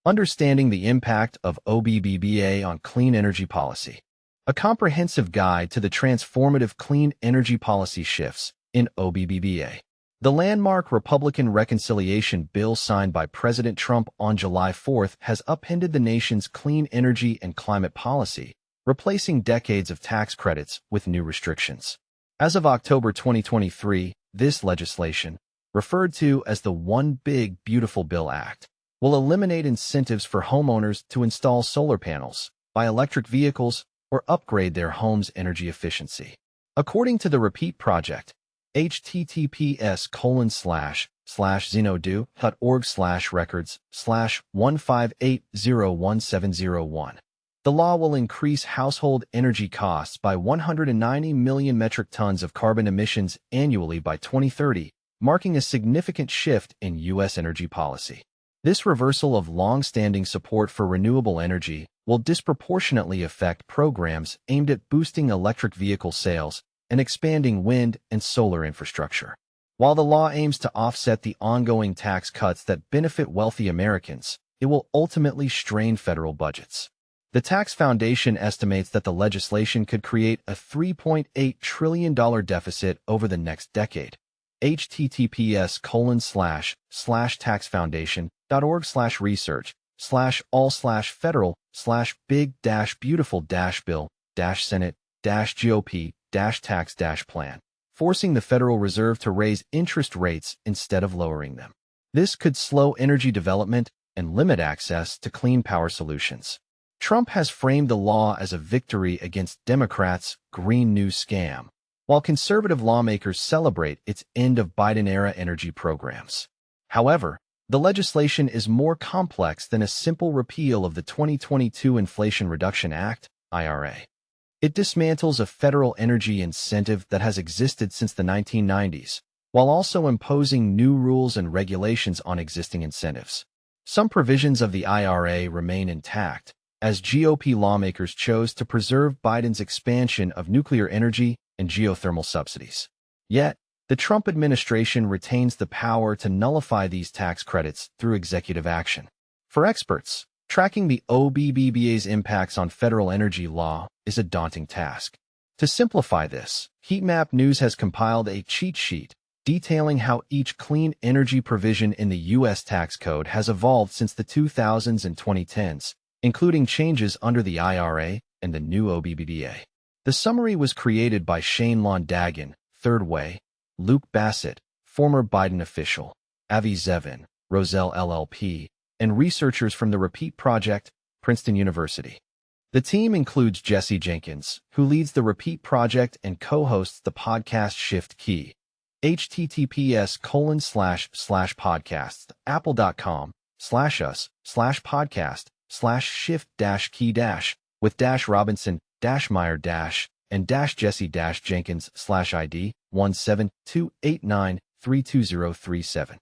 Understanding the Impact of OBBBA on Clean Energy Policy. A comprehensive guide to the transformative clean energy policy shifts in OBBBA. The landmark Republican reconciliation bill signed by President Trump on July 4th has upended the nation's clean energy and climate policy, replacing decades of tax credits with new restrictions. As of October 2023, this legislation, referred to as the One Big Beautiful Bill Act, will eliminate incentives for homeowners to install solar panels, buy electric vehicles, or upgrade their home's energy efficiency. According to the Repeat Project, https://zinodue.org/records/158011701. The law will increase household energy costs by 190 million metric tons of carbon emissions annually by 2030, marking a significant shift in U.S. energy policy. This reversal of long-standing support for renewable energy will disproportionately affect programs aimed at boosting electric vehicle sales and expanding wind and solar infrastructure. While the law aims to offset the ongoing tax cuts that benefit wealthy Americans, it will ultimately strain federal budgets. The Tax Foundation estimates that the legislation could create a $3.8 trillion deficit over the next decade. https://taxfoundation.org/research/all/federal/big-beautiful-bill-senate-GOP-tax-plan, forcing the Federal Reserve to raise interest rates instead of lowering them. This could slow energy development and limit access to clean power solutions. Trump has framed the law as a victory against Democrats' Green New scam, while conservative lawmakers celebrate its end of Biden-era energy programs. However, the legislation is more complex than a simple repeal of the 2022 Inflation Reduction Act, IRA. It dismantles a federal energy incentive that has existed since the 1990s, while also imposing new rules and regulations on existing incentives. Some provisions of the IRA remain intact, as GOP lawmakers chose to preserve Biden's expansion of nuclear energy and geothermal subsidies. Yet, the Trump administration retains the power to nullify these tax credits through executive action. For experts, tracking the OBBBA's impacts on federal energy law is a daunting task. To simplify this, Heatmap News has compiled a cheat sheet detailing how each clean energy provision in the U.S. tax code has evolved since the 2000s and 2010s, including changes under the IRA and the new OBBBA. The summary was created by Shane Londagan, Third Way, Luke Bassett, former Biden official, Avi Zevin, Roselle LLP, and researchers from the Repeat Project, Princeton University. The team includes Jesse Jenkins, who leads the Repeat Project and co-hosts the podcast Shift Key. https://podcast apple.com/us/podcast/shift-key- with -Robinson -Meyer- and -Jesse-Jenkins/ID 172893237.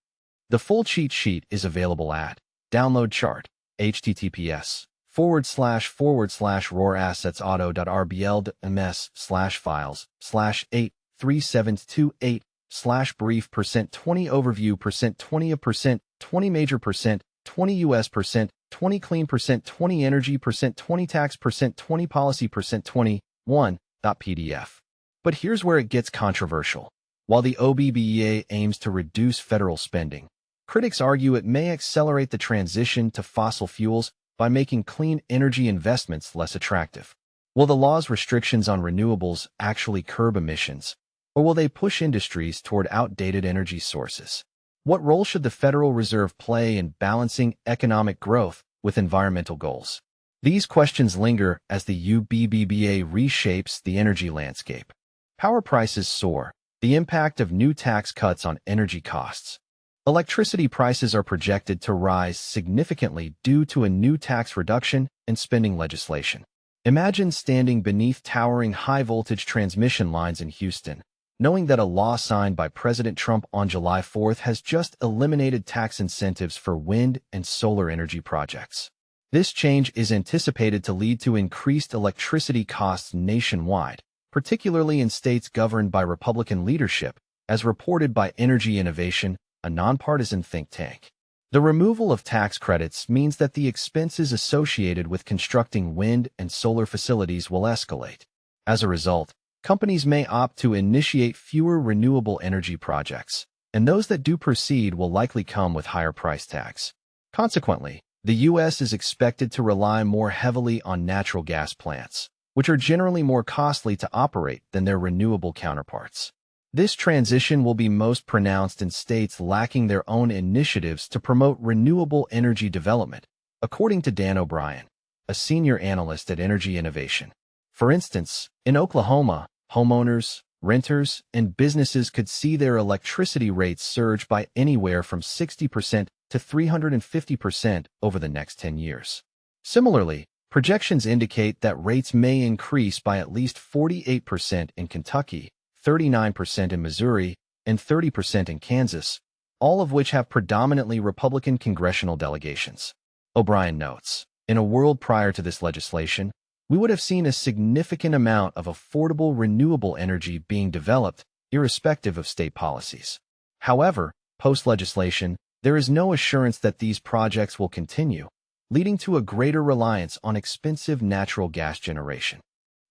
The full cheat sheet is available at Download Chart, https://roarAssetsAuto.rbl/MS/files/83728/brief%20 overview%20 20 major%, 20 US%, 20 clean%, 20 energy%, 20 tax%, 20 policy%, 21.pdf. But here's where it gets controversial. While the OBBBA aims to reduce federal spending, critics argue it may accelerate the transition to fossil fuels by making clean energy investments less attractive. Will the law's restrictions on renewables actually curb emissions, or will they push industries toward outdated energy sources? What role should the Federal Reserve play in balancing economic growth with environmental goals? These questions linger as the OBBBA reshapes the energy landscape. Power prices soar, the impact of new tax cuts on energy costs. Electricity prices are projected to rise significantly due to a new tax reduction and spending legislation. Imagine standing beneath towering high-voltage transmission lines in Houston, knowing that a law signed by President Trump on July 4th has just eliminated tax incentives for wind and solar energy projects. This change is anticipated to lead to increased electricity costs nationwide, particularly in states governed by Republican leadership, as reported by Energy Innovation, a nonpartisan think tank. The removal of tax credits means that the expenses associated with constructing wind and solar facilities will escalate. As a result, companies may opt to initiate fewer renewable energy projects, and those that do proceed will likely come with higher price tags. Consequently, the U.S. is expected to rely more heavily on natural gas plants, which are generally more costly to operate than their renewable counterparts. This transition will be most pronounced in states lacking their own initiatives to promote renewable energy development, according to Dan O'Brien, a senior analyst at Energy Innovation. For instance, in Oklahoma, homeowners, renters, and businesses could see their electricity rates surge by anywhere from 60% to 350% over the next 10 years. Similarly, projections indicate that rates may increase by at least 48% in Kentucky, 39% in Missouri, and 30% in Kansas, all of which have predominantly Republican congressional delegations. O'Brien notes, in a world prior to this legislation, we would have seen a significant amount of affordable renewable energy being developed, irrespective of state policies. However, post-legislation, there is no assurance that these projects will continue, leading to a greater reliance on expensive natural gas generation.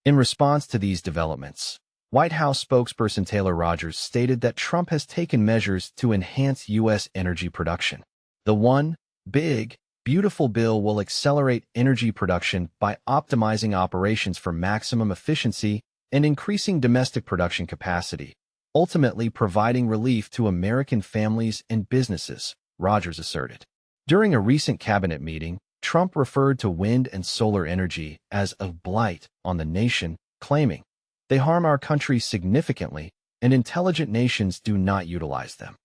In response to these developments, White House spokesperson Taylor Rogers stated that Trump has taken measures to enhance U.S. energy production. The One Big Beautiful Bill will accelerate energy production by optimizing operations for maximum efficiency and increasing domestic production capacity, ultimately providing relief to American families and businesses, Rogers asserted. During a recent cabinet meeting, Trump referred to wind and solar energy as a blight on the nation, claiming, "They harm our country significantly, and intelligent nations do not utilize them."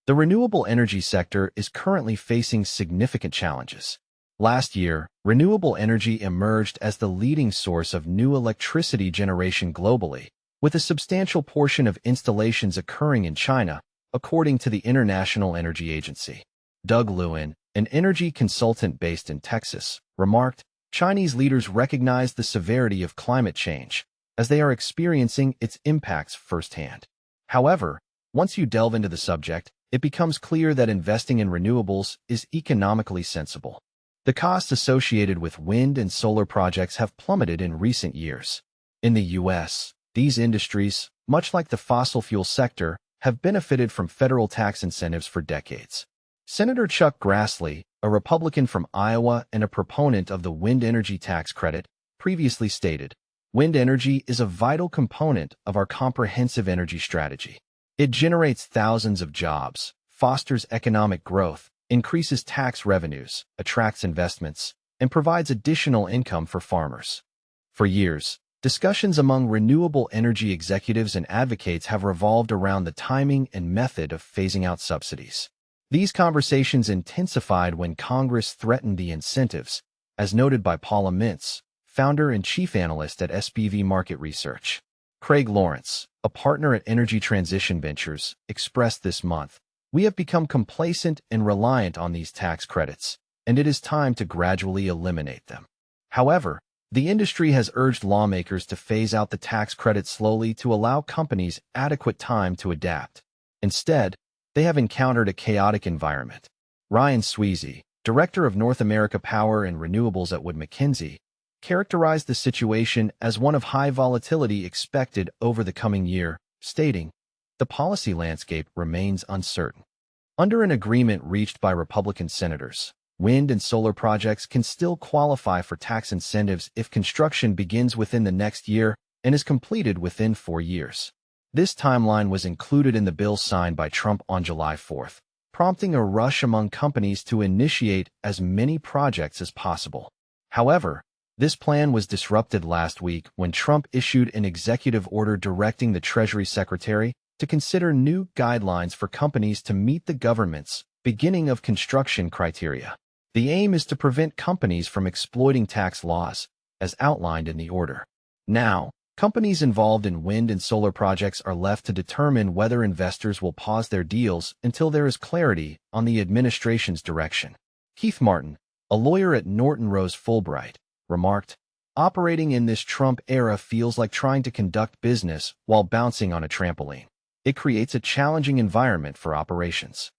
The renewable energy sector is currently facing significant challenges. Last year, renewable energy emerged as the leading source of new electricity generation globally, with a substantial portion of installations occurring in China, according to the International Energy Agency. Doug Lewin, an energy consultant based in Texas, remarked, "Chinese leaders recognize the severity of climate change, as they are experiencing its impacts firsthand. However, once you delve into the subject, it becomes clear that investing in renewables is economically sensible. The costs associated with wind and solar projects have plummeted in recent years. In the U.S., these industries, much like the fossil fuel sector, have benefited from federal tax incentives for decades." Senator Chuck Grassley, a Republican from Iowa and a proponent of the wind energy tax credit, previously stated, "Wind energy is a vital component of our comprehensive energy strategy. It generates thousands of jobs, fosters economic growth, increases tax revenues, attracts investments, and provides additional income for farmers." For years, discussions among renewable energy executives and advocates have revolved around the timing and method of phasing out subsidies. These conversations intensified when Congress threatened the incentives, as noted by Paula Mintz, founder and chief analyst at SPV Market Research. Craig Lawrence, a partner at Energy Transition Ventures, expressed this month, "We have become complacent and reliant on these tax credits, and it is time to gradually eliminate them." However, the industry has urged lawmakers to phase out the tax credit slowly to allow companies adequate time to adapt. Instead, they have encountered a chaotic environment. Ryan Sweezy, director of North America Power and Renewables at Wood Mackenzie, characterized the situation as one of high volatility expected over the coming year, stating, "The policy landscape remains uncertain." Under an agreement reached by Republican senators, wind and solar projects can still qualify for tax incentives if construction begins within the next year and is completed within 4 years. This timeline was included in the bill signed by Trump on July 4th, prompting a rush among companies to initiate as many projects as possible. However, this plan was disrupted last week when Trump issued an executive order directing the Treasury Secretary to consider new guidelines for companies to meet the government's beginning of construction criteria. The aim is to prevent companies from exploiting tax laws, as outlined in the order. Now, companies involved in wind and solar projects are left to determine whether investors will pause their deals until there is clarity on the administration's direction. Keith Martin, a lawyer at Norton Rose Fulbright, remarked, "Operating in this Trump era feels like trying to conduct business while bouncing on a trampoline. It creates a challenging environment for operations."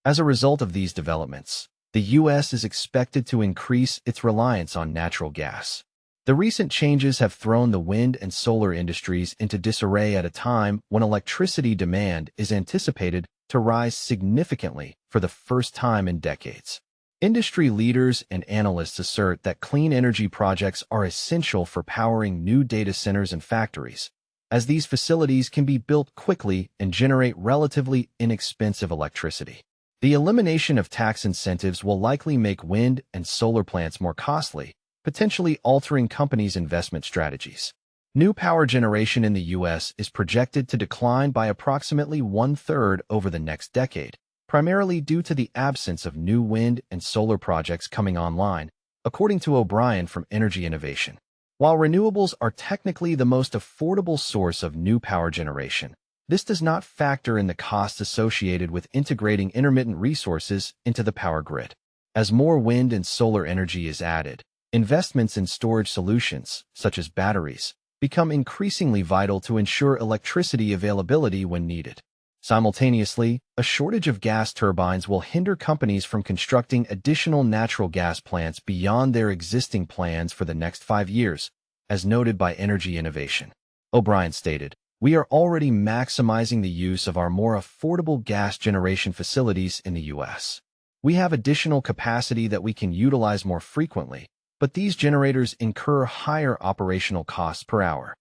As a result of these developments, the U.S. is expected to increase its reliance on natural gas. The recent changes have thrown the wind and solar industries into disarray at a time when electricity demand is anticipated to rise significantly for the first time in decades. Industry leaders and analysts assert that clean energy projects are essential for powering new data centers and factories, as these facilities can be built quickly and generate relatively inexpensive electricity. The elimination of tax incentives will likely make wind and solar plants more costly, potentially altering companies' investment strategies. New power generation in the U.S. is projected to decline by approximately one-third over the next decade, primarily due to the absence of new wind and solar projects coming online, according to O'Brien from Energy Innovation. While renewables are technically the most affordable source of new power generation, this does not factor in the costs associated with integrating intermittent resources into the power grid. As more wind and solar energy is added, investments in storage solutions, such as batteries, become increasingly vital to ensure electricity availability when needed. Simultaneously, a shortage of gas turbines will hinder companies from constructing additional natural gas plants beyond their existing plans for the next 5 years, as noted by Energy Innovation. O'Brien stated, "We are already maximizing the use of our more affordable gas generation facilities in the U.S. We have additional capacity that we can utilize more frequently, but these generators incur higher operational costs per hour.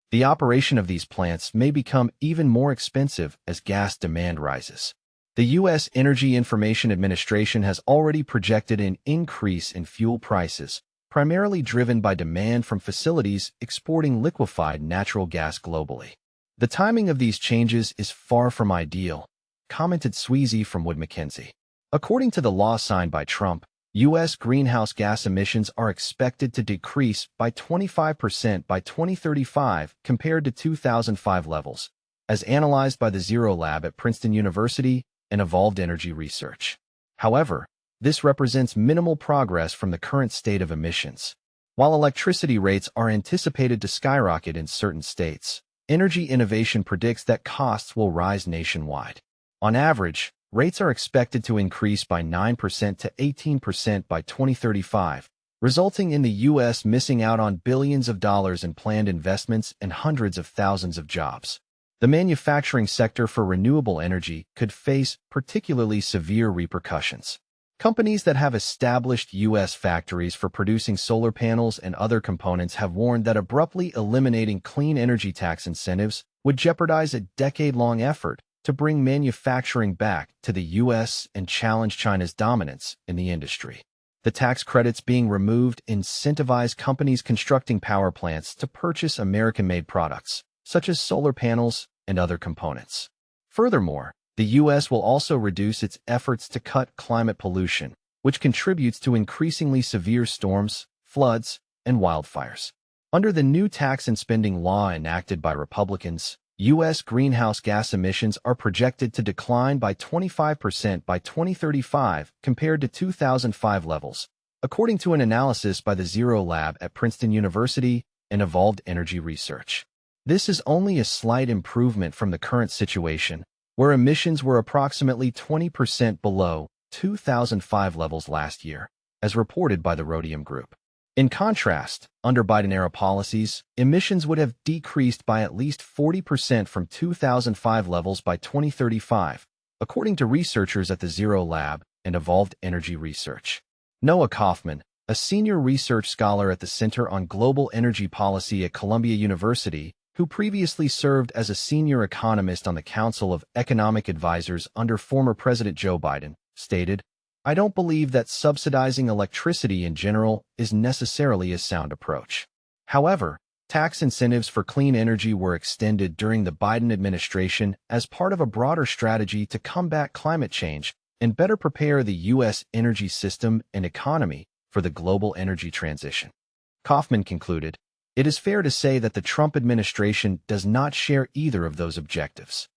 The operation of these plants may become even more expensive as gas demand rises." The U.S. Energy Information Administration has already projected an increase in fuel prices, primarily driven by demand from facilities exporting liquefied natural gas globally. "The timing of these changes is far from ideal," commented Sweezy from Wood Mackenzie. According to the law signed by Trump, U.S. greenhouse gas emissions are expected to decrease by 25% by 2035 compared to 2005 levels, as analyzed by the Zero Lab at Princeton University and Evolved Energy Research. However, this represents minimal progress from the current state of emissions. While electricity rates are anticipated to skyrocket in certain states, Energy Innovation predicts that costs will rise nationwide. On average, rates are expected to increase by 9% to 18% by 2035, resulting in the U.S. missing out on billions of dollars in planned investments and hundreds of thousands of jobs. The manufacturing sector for renewable energy could face particularly severe repercussions. Companies that have established U.S. factories for producing solar panels and other components have warned that abruptly eliminating clean energy tax incentives would jeopardize a decade-long effort to bring manufacturing back to the U.S. and challenge China's dominance in the industry. The tax credits being removed incentivize companies constructing power plants to purchase American-made products, such as solar panels and other components. Furthermore, the U.S. will also reduce its efforts to cut climate pollution, which contributes to increasingly severe storms, floods, and wildfires. Under the new tax and spending law enacted by Republicans, U.S. greenhouse gas emissions are projected to decline by 25% by 2035 compared to 2005 levels, according to an analysis by the Zero Lab at Princeton University and Evolved Energy Research. This is only a slight improvement from the current situation, where emissions were approximately 20% below 2005 levels last year, as reported by the Rhodium Group. In contrast, under Biden-era policies, emissions would have decreased by at least 40% from 2005 levels by 2035, according to researchers at the Zero Lab and Evolved Energy Research. Noah Kaufman, a senior research scholar at the Center on Global Energy Policy at Columbia University, who previously served as a senior economist on the Council of Economic Advisors under former President Joe Biden, stated, "I don't believe that subsidizing electricity in general is necessarily a sound approach." However, tax incentives for clean energy were extended during the Biden administration as part of a broader strategy to combat climate change and better prepare the U.S. energy system and economy for the global energy transition. Kaufman concluded, "It is fair to say that the Trump administration does not share either of those objectives."